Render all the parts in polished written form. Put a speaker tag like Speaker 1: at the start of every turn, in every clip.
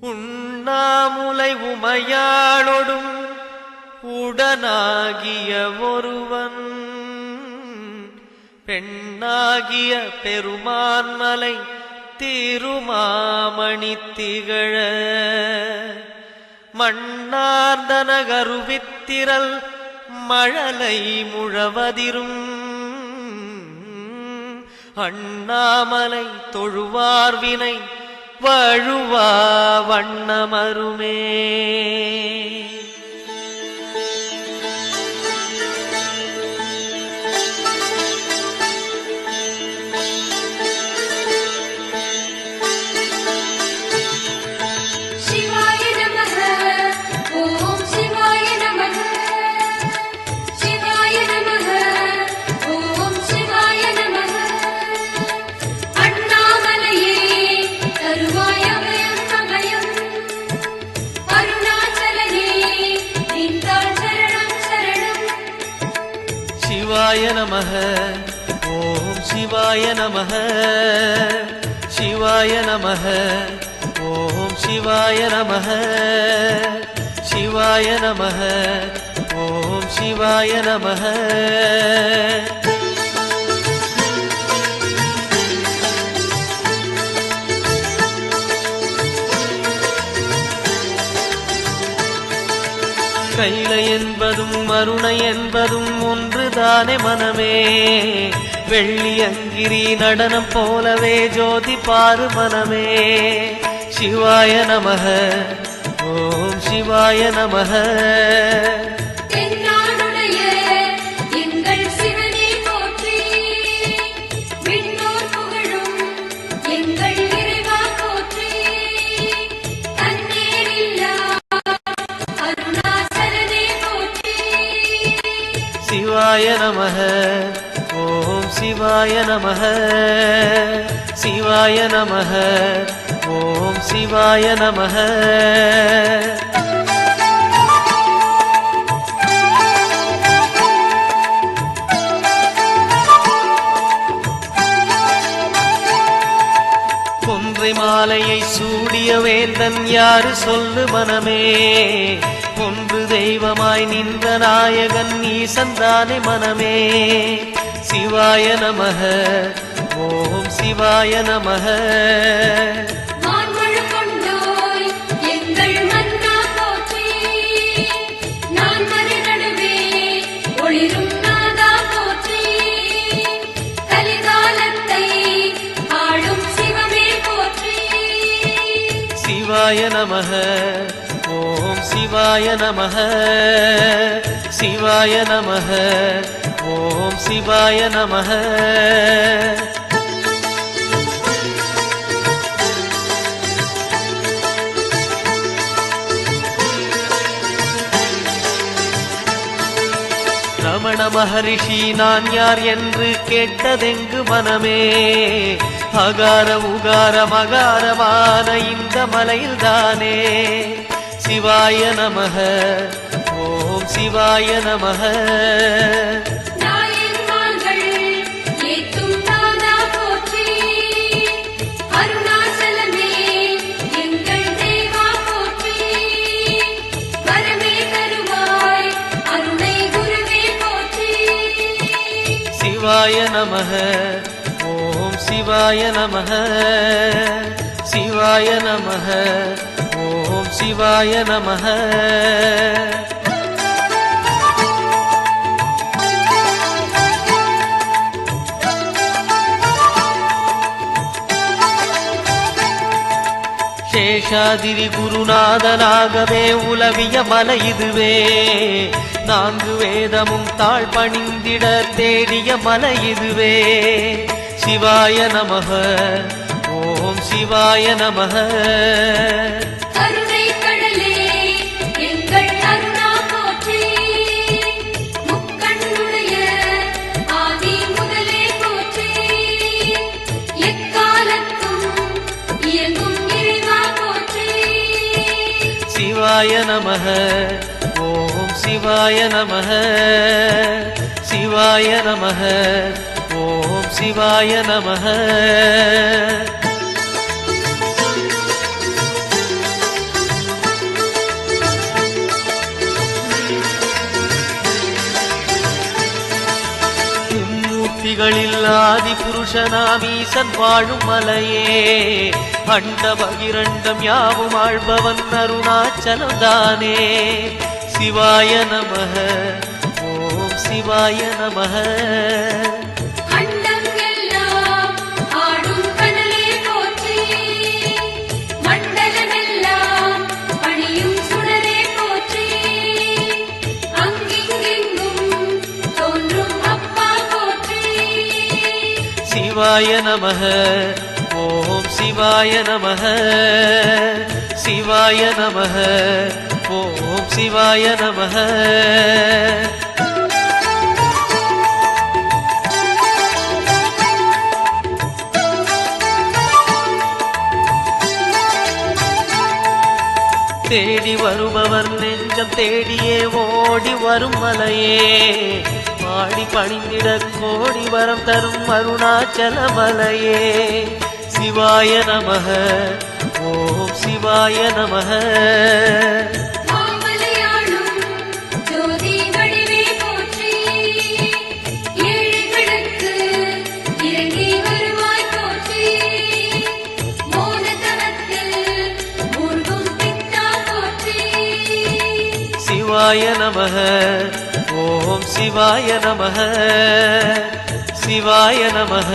Speaker 1: உண்ணாமுலை உமையாளொடும் உடனாகிய ஒருவன் பெண்ணாகிய பெருமான்மலை திருமாமணி திகழ மண்ணார்ந்தன கருவித்திரல் மழலை முழவதிரும் அண்ணாமலை தொழுவார்வினை வழுவா வண்ணமருமே. சிவாய நமः ஓம் சிவாய நமः சிவாய நமः ஓம் சிவாய நமः சிவாய நமः ஓம் சிவாய நமः. கைலை என்பதும் மருணை என்பதும் ஒன்றுதானே மனமே. வெள்ளி அங்கிரி நடனம் போலவே ஜோதி பாரு மனமே. சிவாய நமः ஓம் சிவாய நமः. சிவாய நமः ஓம் சிவாய நமः சிவாய நமः ஓம் சிவாய நமः. கொன்றை மாலையை சூடிய வேந்தன் யாரு சொல்லு மனமே. ஒன்று தெய்வமாய் நின்ற நாயகன் ஈசந்தானே மனமே. சிவாய நமः ஓம் சிவாய நமः. சிவாய நமः ஓம் சிவாய நமः சிவாய நமः ஓம் சிவாய நமः. ரமண மகரிஷி நான் யார் என்று கேட்டதெங்கு மனமே. அகார உகார மகாரமான இந்த மலையில்தானே. சிவாய நமः ஓம் சிவாய நமः. சிவாய நமः ஓம் சிவாய நமः சிவாய நமः ஓம் சிவாய நமः. சேஷாதிரி குருநாதனாகவே உலவிய மலை இதுவே. நான்கு வேதமும் தாழ் பணிந்திட தேடிய மலை இதுவே. சிவாய நமः ஓம் சிவாய நமः. சிவாய நமः ஓம் சிவாய நமः சிவாய நமः ஓம் சிவாய நமः. முனிகளில் ஆதி புருஷனாம் ஈசன் வாழும் மலையே அண்ட பகிரண்டம் யாவும் ஆழ்பவன் அருணாச்சலம் தானே சிவாய நமः ஓம் சிவாய நமः சிவாய நமः ஓம் சிவாய நமः சிவாய நமः ஓம் சிவாய நமः தேடி வருபவர் நெஞ்சம் தேடியே ஓடி வரும் மலையே பாடி பணிந்திட கோடி வரம் தரும் அருணாச்சல மலையே சிவாய நமः ஓம் சிவாய நமः சிவாய நமः ஓம் சிவாய நமः சிவாய நமः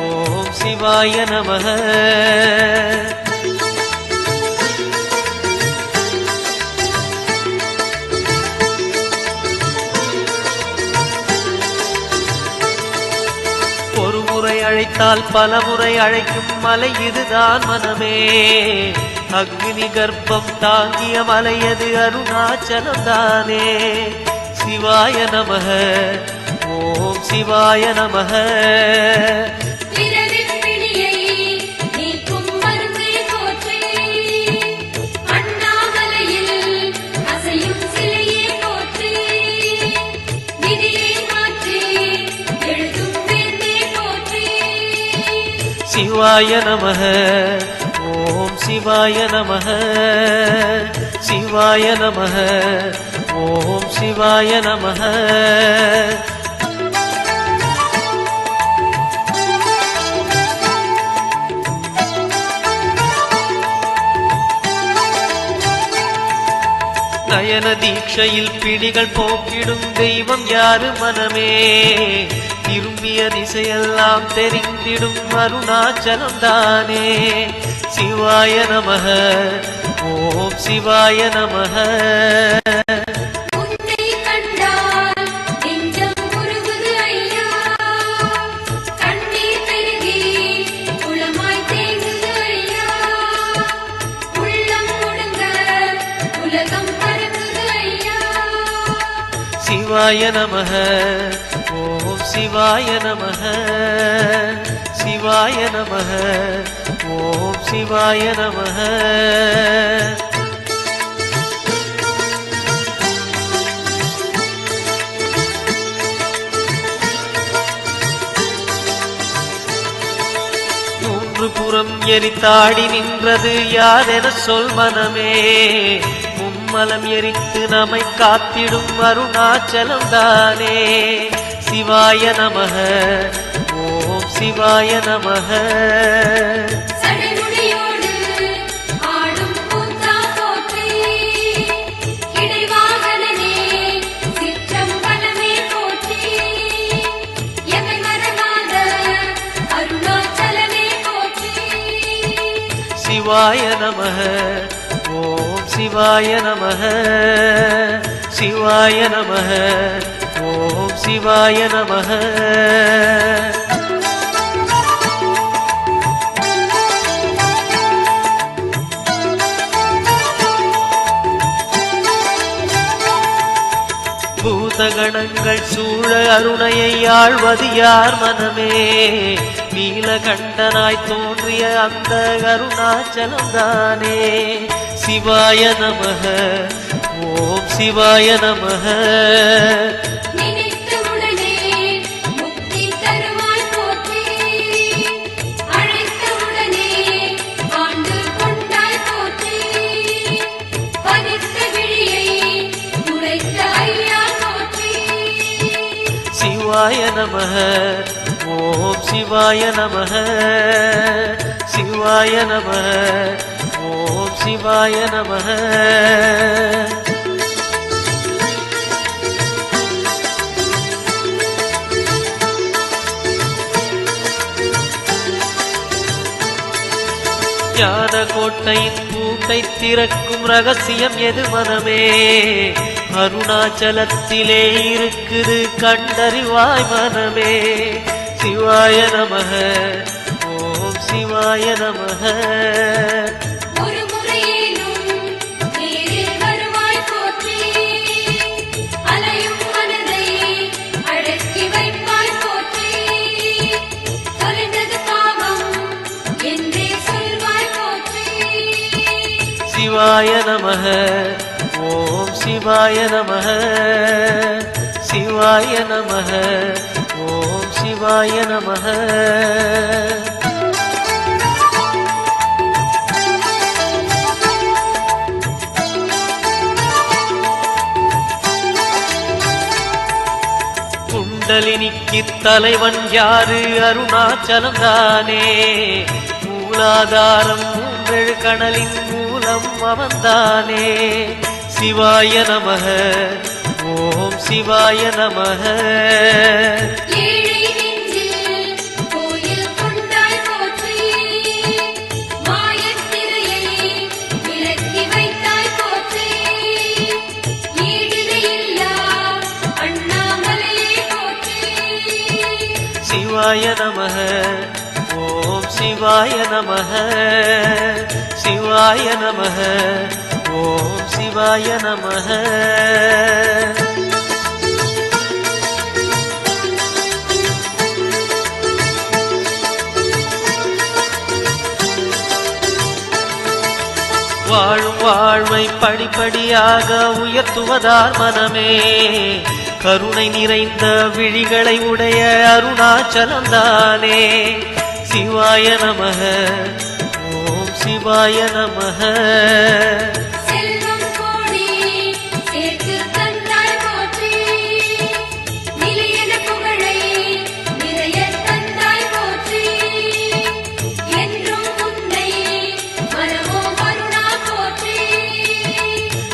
Speaker 1: ஓம் சிவாய நமः ஒரு முறை அழைத்தால் பல முறை அழைக்கும் மலை இதுதான் மனமே அக்னி கர்ப்பம் தாங்கிய மலையது அருணாச்சலம் தானே சிவாய நமः ஓம் சிவாய நமः சிவாய நமः ஓம் சிவாய நமः சிவாய நமः ஓம் சிவாய நமः நயன தீட்சையில் பிடிகள் போக்கிடும் தெய்வம் யாரு மனமே திரும்பிய திசையெல்லாம் தெரிந்திடும் அருணாச்சலம் தானே சிவாய நமः ஓம் சிவாய நமः சிவாய நமः ஓம் சிவாய நமः சிவாய நமः ஓம் சிவாய நமः மூன்று புறம் எரித்தாடி நின்றது யாரென சொல் மனமே மும்மலம் எரித்து நம்மை காத்திடும் அருணாச்சலம் தானே சிவாய நமः ஓம் சிவாய நமः சிவாய நமः ஓம் சிவாய நமः சிவாய நமः ஓம் சிவாய நமः பூதகணங்கள் சூழ அருணையை ஆழ்வது யார் மனமே நீலகண்டனாய் தோன்றிய அந்த அருணாச்சலம் தானே சிவாய நமः ஓம் சிவாய நமः சிவாய நமः ஓம் சிவாய நமः சிவாய நமः ஓம் சிவாய நமः ஞான கோட்டையின் பூட்டை திறக்கும் ரகசியம் எது மனமே அருணாச்சலத்திலே இருக்குது கண்டறிவாய் மனமே சிவாய நமः ஓம் சிவாய நமः சிவாய நமः ஓம் சிவாய நமः சிவாய நமः ஓம் சிவாய நமः குண்டலினிக்கு தலைவன் யாரு அருணாச்சலம் தானே மூலாதாரம் மூன்றெழு கணலின் மூலம் அவன்தானே சிவாய நமः ஓம் சிவாய நமः சிவாய நமः ஓம் சிவாய நமः சிவாய நமः ஓம் சிவாய நமः வாழும் வாழ்வை படிப்படியாக உயர்த்துவதார் மனமே கருணை நிறைந்த விழிகளை உடைய அருணாச்சலம் தானே சிவாய நமः ஓம் சிவாய நமः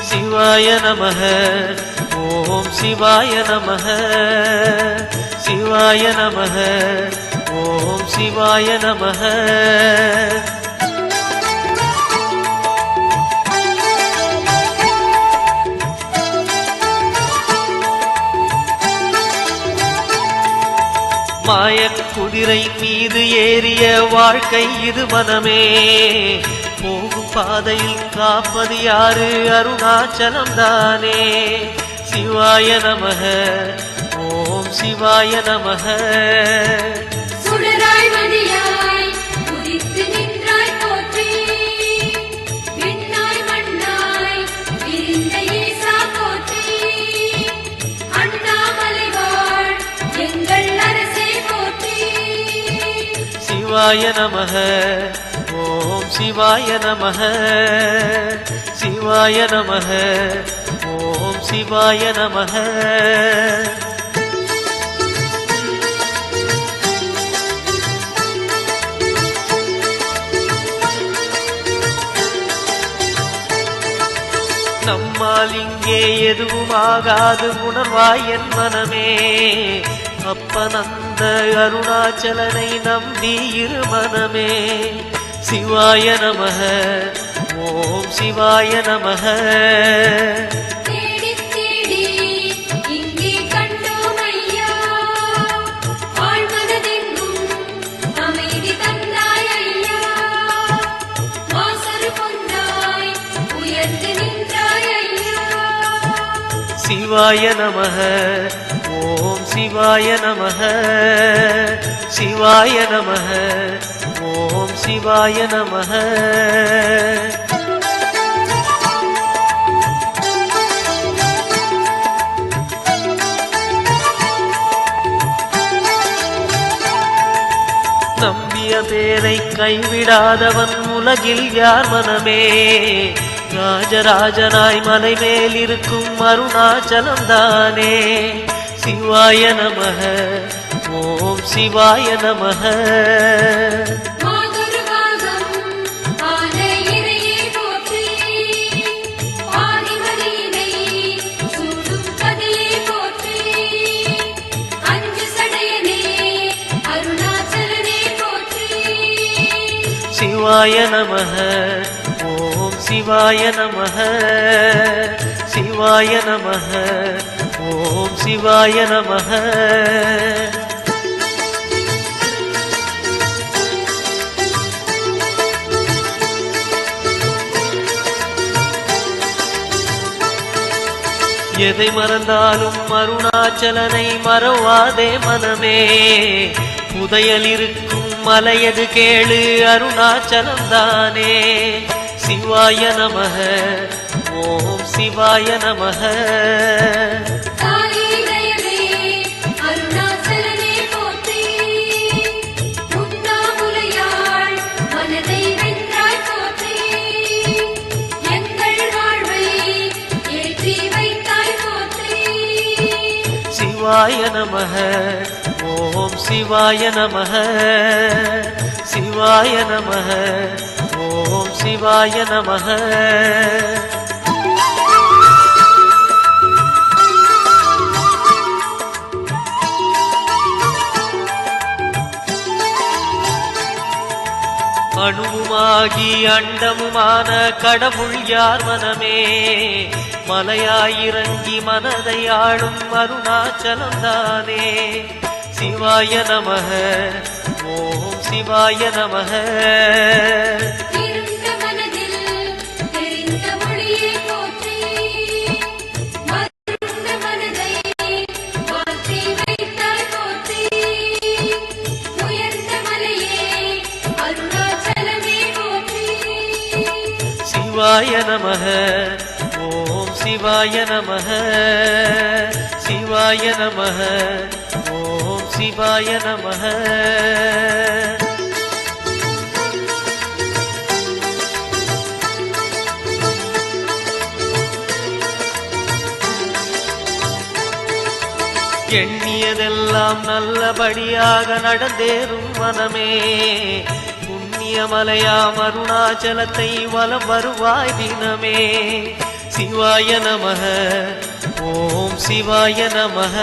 Speaker 1: சிவாய நமः ஓம் சிவாய நமः சிவாய நமः ஓம் சிவாய நமः மாயக் குதிரை மீது ஏறிய வாழ்க்கை இது மனமே போகும் பாதையில் காப்பது யாரு அருணாச்சலம் தானே சிவாய நமः ஓம் சிவாய நமः சிவாய நமः ஓம் சிவாய நமः சிவாய நமः ஓம் சிவாய நமः நம்மால் இங்கே எதுவும் ஆகாது உணர்வாய் என் மனமே அப்பனந்த அருணாச்சலனை நம்பி இரு மனமே சிவாய நமः ஓம் சிவாய நமः சிவாய நமः ஓம் சிவாய நமः சிவாய நமः ஓம் சிவாய நமः நம்பிய பேரை கைவிடாதவன் உலகில் யார் மனமே ராஜராஜனாய் மலை மேல் இருக்கும் அருணாச்சலம் தானே சிவாய நமः ஓம் சிவாய நமः சிவாய நமः ஓம் சிவாய நமः சிவாய நமः ஓம் சிவாய நமः எதை மறந்தாலும் அருணாச்சலனை மறவாதே மனமே புதையல் இருக்கும் மலையது கேளு அருணாச்சலம் தானே சிவாய நமः ஓம் சிவாய நமः சிவாய நமः ஓம் சிவாய நமः சிவாய நமः ஓம் சிவாய நமः அணுவுமாகி அண்டமுமான கடவுள் யார் மனமே மலையாயிறங்கி மனதை ஆளும் அருணாச்சலம் தானே சிவாய நமः ஓம் சிவாய நமः சிவாய நமः ஓம் சிவாய நமः சிவாய நமः ஓம் சிவாய நமः எண்ணியதெல்லாம் நல்லபடியாக நடந்தேறும் மனமே மலையாம் அருணாச்சலத்தை வலம் வருவாய் தினமே சிவாய நமः ஓம் சிவாய நமः